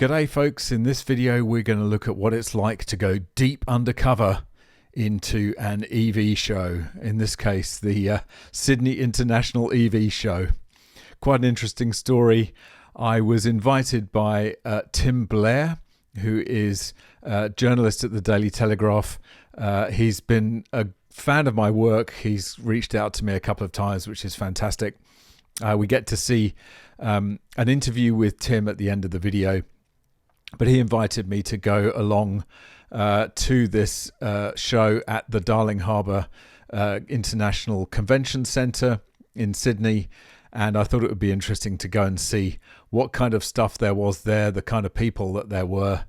G'day folks, in this video we're going to look at what it's like to go deep undercover into an EV show, in this case the Sydney International EV Show. Quite an interesting story. I was invited by Tim Blair, who is a journalist at the Daily Telegraph. He's been a fan of my work. He's reached out to me a couple of times, which is fantastic. We get to see an interview with Tim at the end of the video. But he invited me to go along to this show at the Darling Harbour International Convention Centre in Sydney. And I thought it would be interesting to go and see what kind of stuff there was there, the kind of people that there were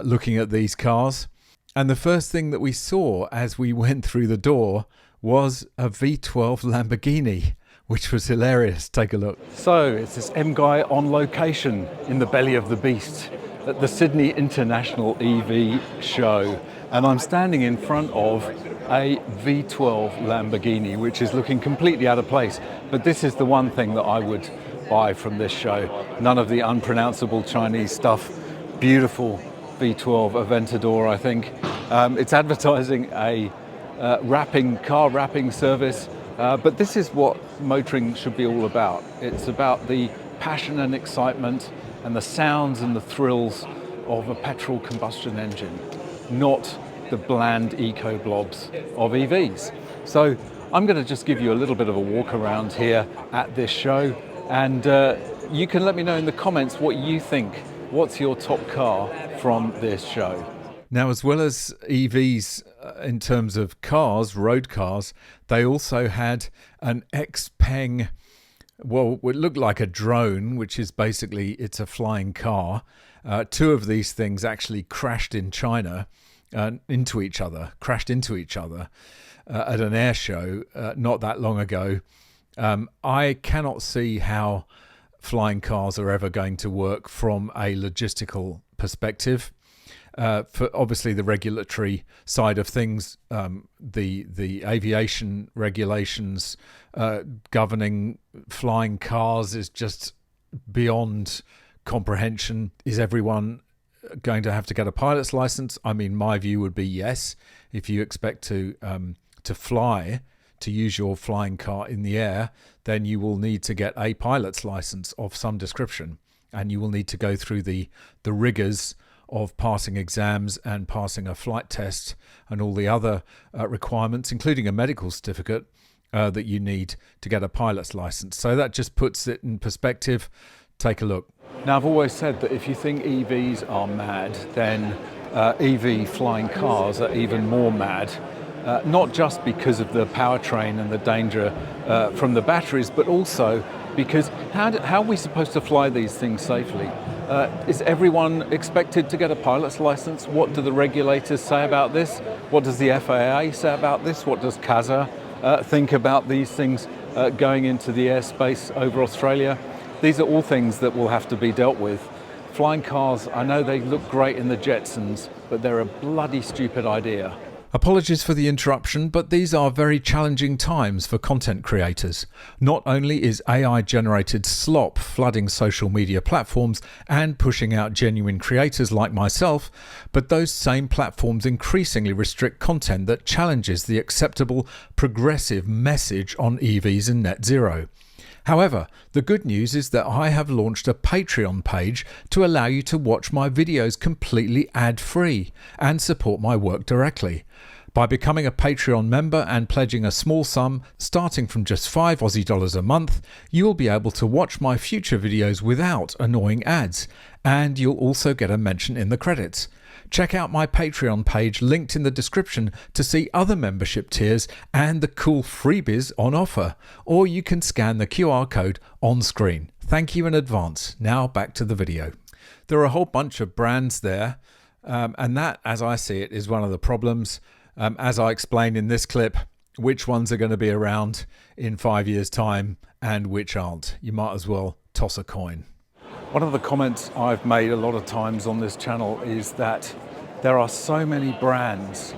looking at these cars. And the first thing that we saw as we went through the door was a V12 Lamborghini, which was hilarious. Take a look. So it's this MGUY on location in the belly of the beast at the Sydney International EV Show, and I'm standing in front of a V12 Lamborghini, which is looking completely out of place. But this is the one thing that I would buy from this show. None of the unpronounceable Chinese stuff. Beautiful V12 Aventador, I think. It's advertising a car wrapping service, but this is what motoring should be all about. It's about the passion and excitement and the sounds and the thrills of a petrol combustion engine, not the bland eco blobs of EVs. So I'm going to just give you a little bit of a walk around here at this show, and you can let me know in the comments what you think. What's your top car from this show? Now, as well as EVs in terms of cars, road cars, they also had an Xpeng. Well, it looked like a drone, which is basically, it's a flying car. Two of these things actually crashed in China crashed into each other at an air show not that long ago. I cannot see how flying cars are ever going to work from a logistical perspective. For obviously the regulatory side of things, the aviation regulations governing flying cars is just beyond comprehension. Is everyone going to have to get a pilot's license? I mean, my view would be yes. If you expect to fly, to use your flying car in the air, then you will need to get a pilot's license of some description, and you will need to go through the rigors of passing exams and passing a flight test and all the other requirements, including a medical certificate that you need to get a pilot's license. So that just puts it in perspective. Take a look. Now, I've always said that if you think EVs are mad, then EV flying cars are even more mad. Not just because of the powertrain and the danger from the batteries, but also because how are we supposed to fly these things safely? Is everyone expected to get a pilot's license? What do the regulators say about this? What does the FAA say about this? What does CASA think about these things going into the airspace over Australia? These are all things that will have to be dealt with. Flying cars, I know they look great in the Jetsons, but they're a bloody stupid idea. Apologies for the interruption, but these are very challenging times for content creators. Not only is AI-generated slop flooding social media platforms and pushing out genuine creators like myself, but those same platforms increasingly restrict content that challenges the acceptable progressive message on EVs and net zero. However, the good news is that I have launched a Patreon page to allow you to watch my videos completely ad-free and support my work directly. By becoming a Patreon member and pledging a small sum, starting from just $5 a month, you will be able to watch my future videos without annoying ads, and you'll also get a mention in the credits. Check out my Patreon page linked in the description to see other membership tiers and the cool freebies on offer, or you can scan the QR code on screen. Thank you in advance. Now back to the video. There are a whole bunch of brands there, and that, as I see it, is one of the problems. As I explained in this clip, which ones are going to be around in 5 years' time and which aren't. You might as well toss a coin. One of the comments I've made a lot of times on this channel is that there are so many brands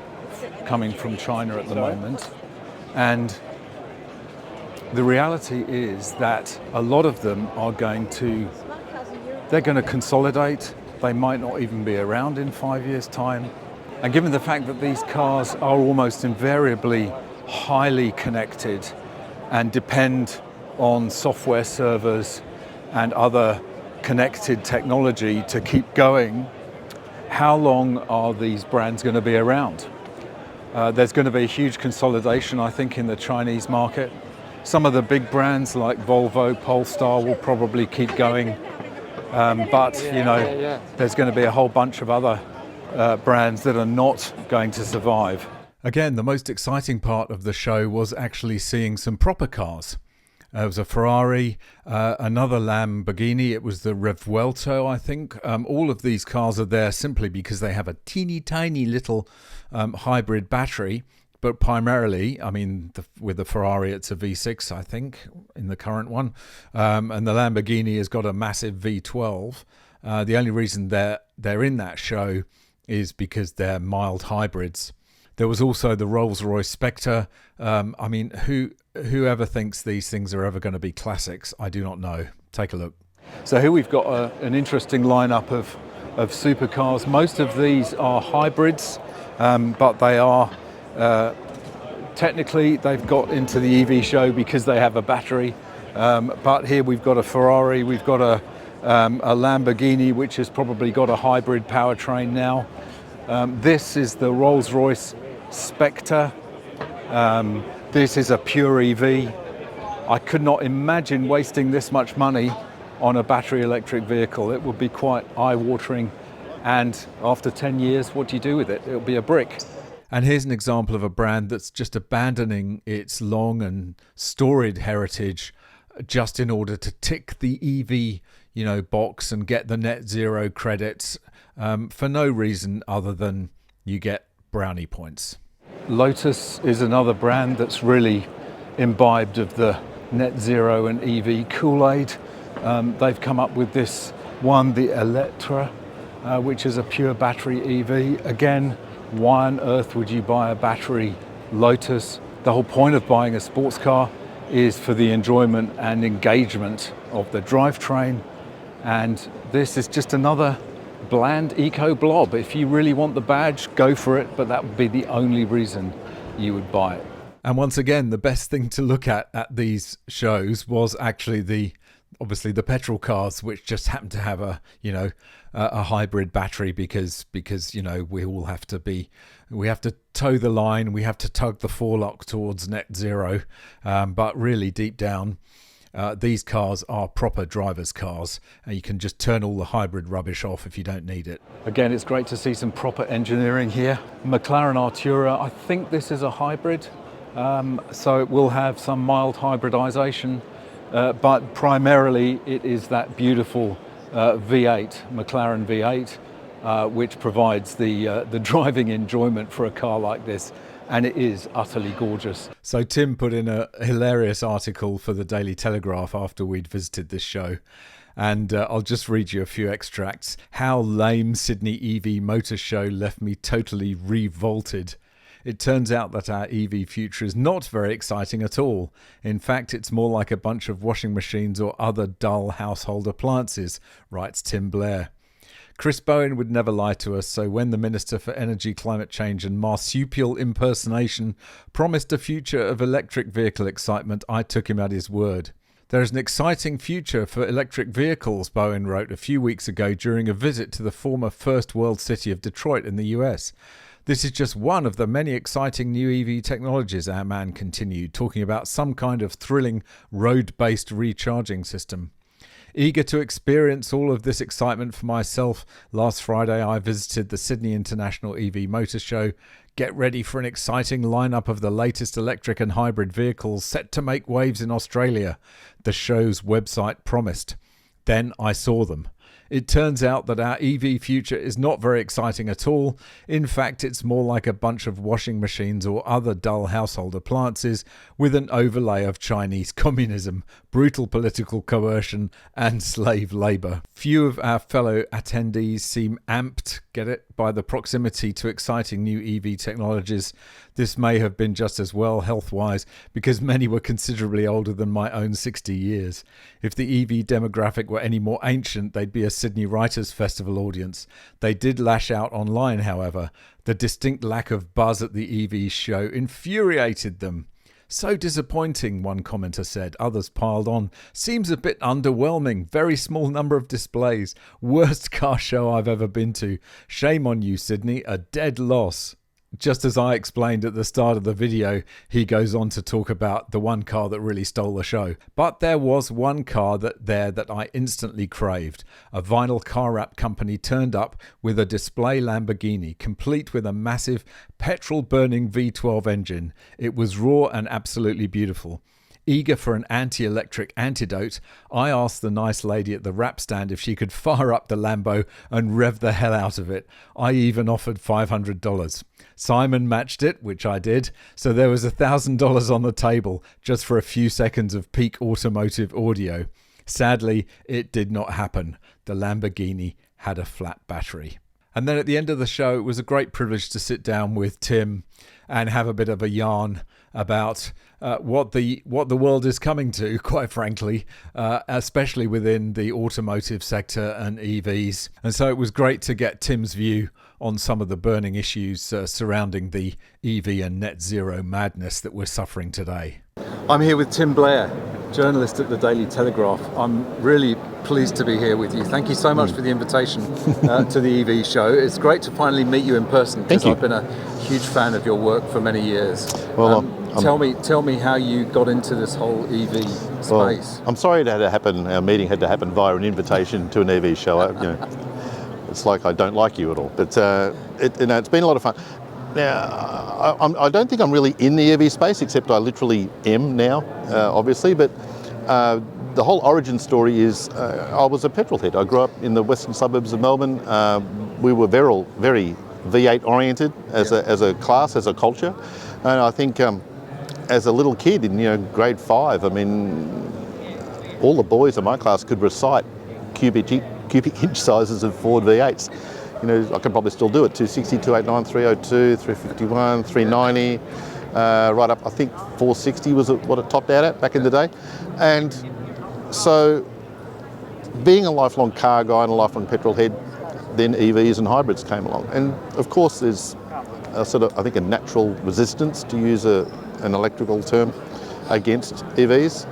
coming from China at the moment, and the reality is that a lot of them are going to consolidate. they might not even be around in 5 years' time. And given the fact that these cars are almost invariably highly connected and depend on software servers and other connected technology to keep going, how long are these brands going to be around? There's going to be a huge consolidation, I think, in the Chinese market. Some of the big brands like Volvo, Polestar will probably keep going, but there's going to be a whole bunch of other brands that are not going to survive. Again, the most exciting part of the show was actually seeing some proper cars. There was a Ferrari, another Lamborghini, it was the Revuelto, I think. All of these cars are there simply because they have a teeny tiny little hybrid battery, but primarily, I mean, with the Ferrari it's a V6, I think, in the current one, and the Lamborghini has got a massive V12. The only reason they're in that show is because they're mild hybrids. There was also the Rolls-Royce Spectre. I mean, whoever thinks these things are ever going to be classics, I do not know. Take a look. So here we've got an interesting lineup of supercars. Most of these are hybrids, but they are technically they've got into the EV show because they have a battery. But here we've got a Ferrari, we've got a Lamborghini, which has probably got a hybrid powertrain now. This is the Rolls-Royce Spectre. This is a pure EV. I could not imagine wasting this much money on a battery electric vehicle. It would be quite eye-watering. And after 10 years, what do you do with it? It'll be a brick. And here's an example of a brand that's just abandoning its long and storied heritage just in order to tick the EV, box and get the net zero credits for no reason other than you get brownie points. Lotus is another brand that's really imbibed of the net zero and EV Kool-Aid. They've come up with this one, the Electra, which is a pure battery EV. Again, why on earth would you buy a battery Lotus? The whole point of buying a sports car is for the enjoyment and engagement of the drivetrain. And this is just another bland eco blob. If you really want the badge, go for it, but that would be the only reason you would buy it. And once again, the best thing to look at these shows was actually obviously the petrol cars, which just happen to have a hybrid battery because we have to toe the line, we have to tug the forelock towards net zero, but really deep down these cars are proper driver's cars, and you can just turn all the hybrid rubbish off if you don't need it. Again, it's great to see some proper engineering here. McLaren Artura, I think this is a hybrid, so it will have some mild hybridization, but primarily it is that beautiful V8, McLaren V8, which provides the driving enjoyment for a car like this. And it is utterly gorgeous. So Tim put in a hilarious article for the Daily Telegraph after we'd visited this show. And I'll just read you a few extracts. How lame Sydney EV Motor Show left me totally revolted. It turns out that our EV future is not very exciting at all. In fact, it's more like a bunch of washing machines or other dull household appliances, writes Tim Blair. Chris Bowen would never lie to us, so when the Minister for Energy, Climate Change and marsupial impersonation promised a future of electric vehicle excitement, I took him at his word. There is an exciting future for electric vehicles, Bowen wrote a few weeks ago during a visit to the former first world city of Detroit in the US. This is just one of the many exciting new EV technologies, our man continued, talking about some kind of thrilling road-based recharging system. Eager to experience all of this excitement for myself, last Friday I visited the Sydney International EV Motor Show. Get ready for an exciting lineup of the latest electric and hybrid vehicles set to make waves in Australia, the show's website promised. Then I saw them. It turns out that our EV future is not very exciting at all. In fact, it's more like a bunch of washing machines or other dull household appliances with an overlay of Chinese communism, brutal political coercion and slave labour. Few of our fellow attendees seem amped, get it, by the proximity to exciting new EV technologies. This may have been just as well health-wise, because many were considerably older than my own 60 years. If the EV demographic were any more ancient, they'd be a Sydney Writers' Festival audience. They did lash out online, however. The distinct lack of buzz at the EV show infuriated them. So disappointing, one commenter said. Others piled on. Seems a bit underwhelming. Very small number of displays. Worst car show I've ever been to. Shame on you, Sydney. A dead loss. Just as I explained at the start of the video, he goes on to talk about the one car that really stole the show. But there was one car that I instantly craved. A vinyl car wrap company turned up with a display Lamborghini, complete with a massive petrol-burning V12 engine. It was raw and absolutely beautiful. Eager for an anti-electric antidote, I asked the nice lady at the wrap stand if she could fire up the Lambo and rev the hell out of it. I even offered $500. Simon matched it, which I did, so there was $1,000 on the table just for a few seconds of peak automotive audio. Sadly, it did not happen. The Lamborghini had a flat battery. And then at the end of the show, it was a great privilege to sit down with Tim and have a bit of a yarn about what the world is coming to, quite frankly, especially within the automotive sector and EVs. And so it was great to get Tim's view on some of the burning issues surrounding the EV and net zero madness that we're suffering today. I'm here with Tim Blair, journalist at the Daily Telegraph. I'm really pleased to be here with you. Thank you so much for the invitation to the EV show. It's great to finally meet you in person, because I've been a huge fan of your work for many years. Well, tell me how you got into this whole EV space. Well, I'm sorry it had to happen. Our meeting had to happen via an invitation to an EV show. It's like I don't like you at all, but it's been a lot of fun. Now, I don't think I'm really in the EV space, except I literally am now, obviously. But the whole origin story is I was a petrol head. I grew up in the western suburbs of Melbourne. We were very V8 oriented as a class, as a culture, and I think as a little kid in grade 5, I mean, all the boys in my class could recite cubic inch sizes of Ford V8s. I can probably still do it. 260, 289, 302, 351, 390, right up, I think 460 was what it topped out at back in the day. And so being a lifelong car guy and a lifelong petrol head, then EVs and hybrids came along. And of course there's a sort of, I think, a natural resistance, to use an electrical term, against EVs.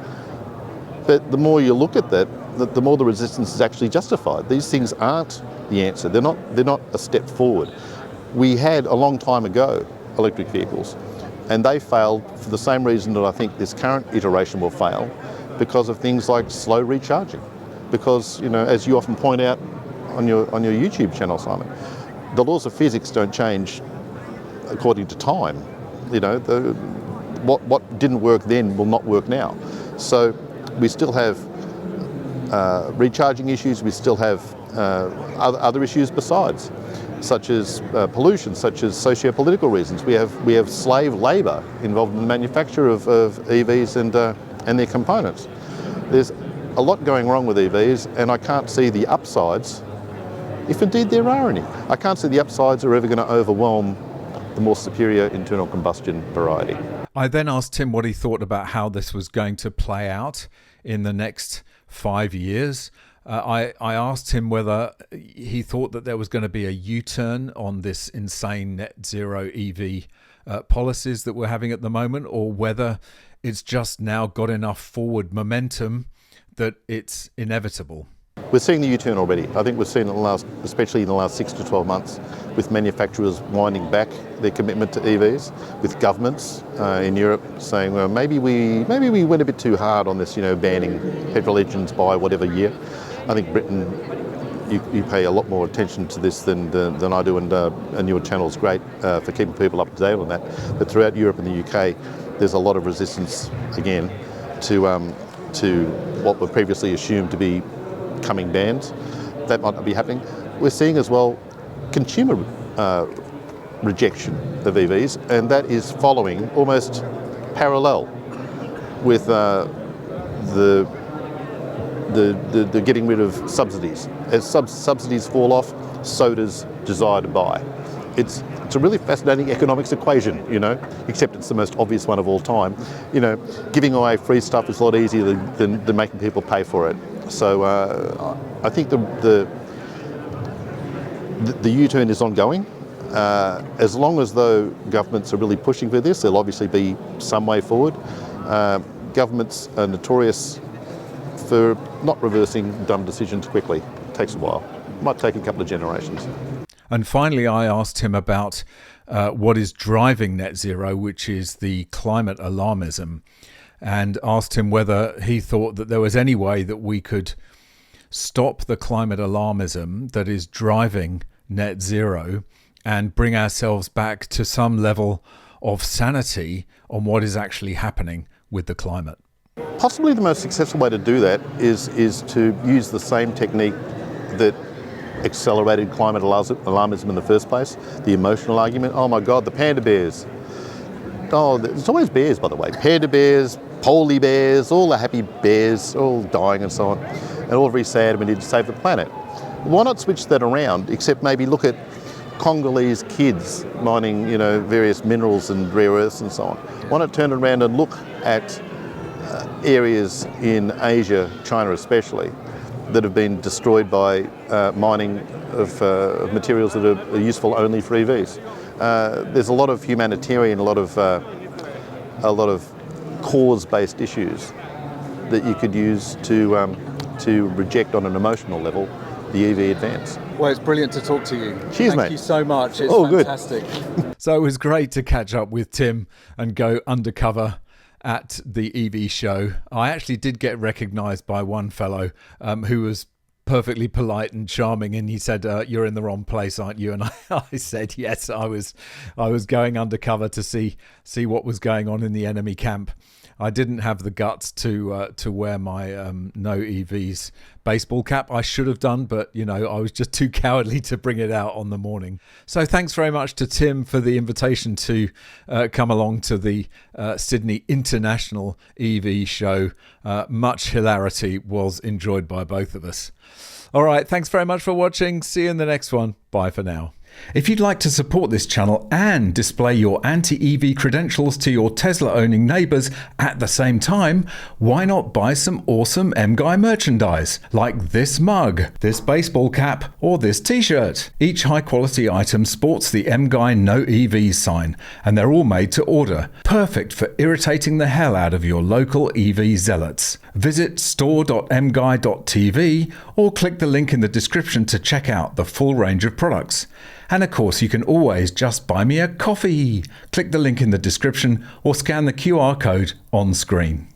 But the more you look at that, the more the resistance is actually justified. These things aren't the answer. They're not a step forward. We had a long time ago electric vehicles, and they failed for the same reason that I think this current iteration will fail, because of things like slow recharging. Because, as you often point out on your YouTube channel, Simon, the laws of physics don't change according to time. What didn't work then will not work now. So we still have recharging issues. We still have other issues besides, such as pollution, such as socio-political reasons. We have slave labour involved in the manufacture of EVs and their components. There's a lot going wrong with EVs, and I can't see the upsides, if indeed there are any. I can't see the upsides are ever going to overwhelm the more superior internal combustion variety. I then asked Tim what he thought about how this was going to play out in the next 5 years. I asked him whether he thought that there was going to be a U-turn on this insane net zero EV policies that we're having at the moment, or whether it's just now got enough forward momentum that it's inevitable. We're seeing the U-turn already. I think we've seen it especially in the last 6 to 12 months, with manufacturers winding back their commitment to EVs, with governments in Europe saying, well, maybe we went a bit too hard on this, banning petrol engines by whatever year. I think Britain, you pay a lot more attention to this than I do, and your channel's great for keeping people up to date on that. But throughout Europe and the UK, there's a lot of resistance again to what were previously assumed to be coming bans. That might not be happening. We're seeing as well consumer rejection of EVs, and that is following almost parallel with the getting rid of subsidies. As subsidies fall off, so does desire to buy. it's a really fascinating economics equation, except it's the most obvious one of all time. Giving away free stuff is a lot easier than making people pay for it. So I think the U-turn is ongoing. As long as though governments are really pushing for this, there'll obviously be some way forward. Governments are notorious for not reversing dumb decisions quickly. It takes a while. It might take a couple of generations. And finally, I asked him about what is driving net zero, which is the climate alarmism, and asked him whether he thought that there was any way that we could stop the climate alarmism that is driving net zero and bring ourselves back to some level of sanity on what is actually happening with the climate. Possibly the most successful way to do that is to use the same technique that accelerated climate alarmism in the first place, the emotional argument. Oh my God, the panda bears. Oh, there's always bears, by the way. Panda bears, polar bears, all the happy bears, all dying and so on, and all very sad, and we need to save the planet. Why not switch that around, except maybe look at Congolese kids mining, various minerals and rare earths and so on. Why not turn around and look at areas in Asia, China especially, that have been destroyed by mining of materials that are useful only for EVs. There's a lot of humanitarian, a lot of cause-based issues that you could use to reject on an emotional level the EV advance. Well, it's brilliant to talk to you. Cheers, mate. Thank you so much. It's fantastic. Good. So it was great to catch up with Tim and go undercover at the EV show. I actually did get recognised by one fellow who was perfectly polite and charming, and he said, "You're in the wrong place, aren't you?" And I said, "Yes, I was going undercover to see what was going on in the enemy camp." I didn't have the guts to wear my no EVs baseball cap. I should have done, but I was just too cowardly to bring it out on the morning. So thanks very much to Tim for the invitation to come along to the Sydney International EV show. Much hilarity was enjoyed by both of us. All right, thanks very much for watching. See you in the next one. Bye for now. If you'd like to support this channel and display your anti-EV credentials to your Tesla-owning neighbours at the same time, why not buy some awesome MGUY merchandise, like this mug, this baseball cap, or this t-shirt. Each high-quality item sports the MGUY No EV sign, and they're all made to order, perfect for irritating the hell out of your local EV zealots. Visit store.mguy.tv or click the link in the description to check out the full range of products. And of course, you can always just buy me a coffee. Click the link in the description or scan the QR code on screen.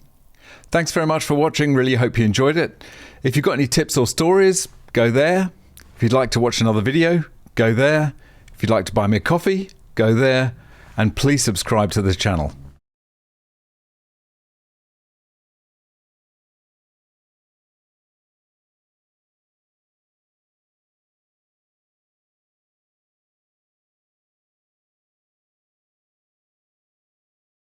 Thanks very much for watching. Really hope you enjoyed it. If you've got any tips or stories, go there. If you'd like to watch another video, go there. If you'd like to buy me a coffee, go there. And please subscribe to this channel.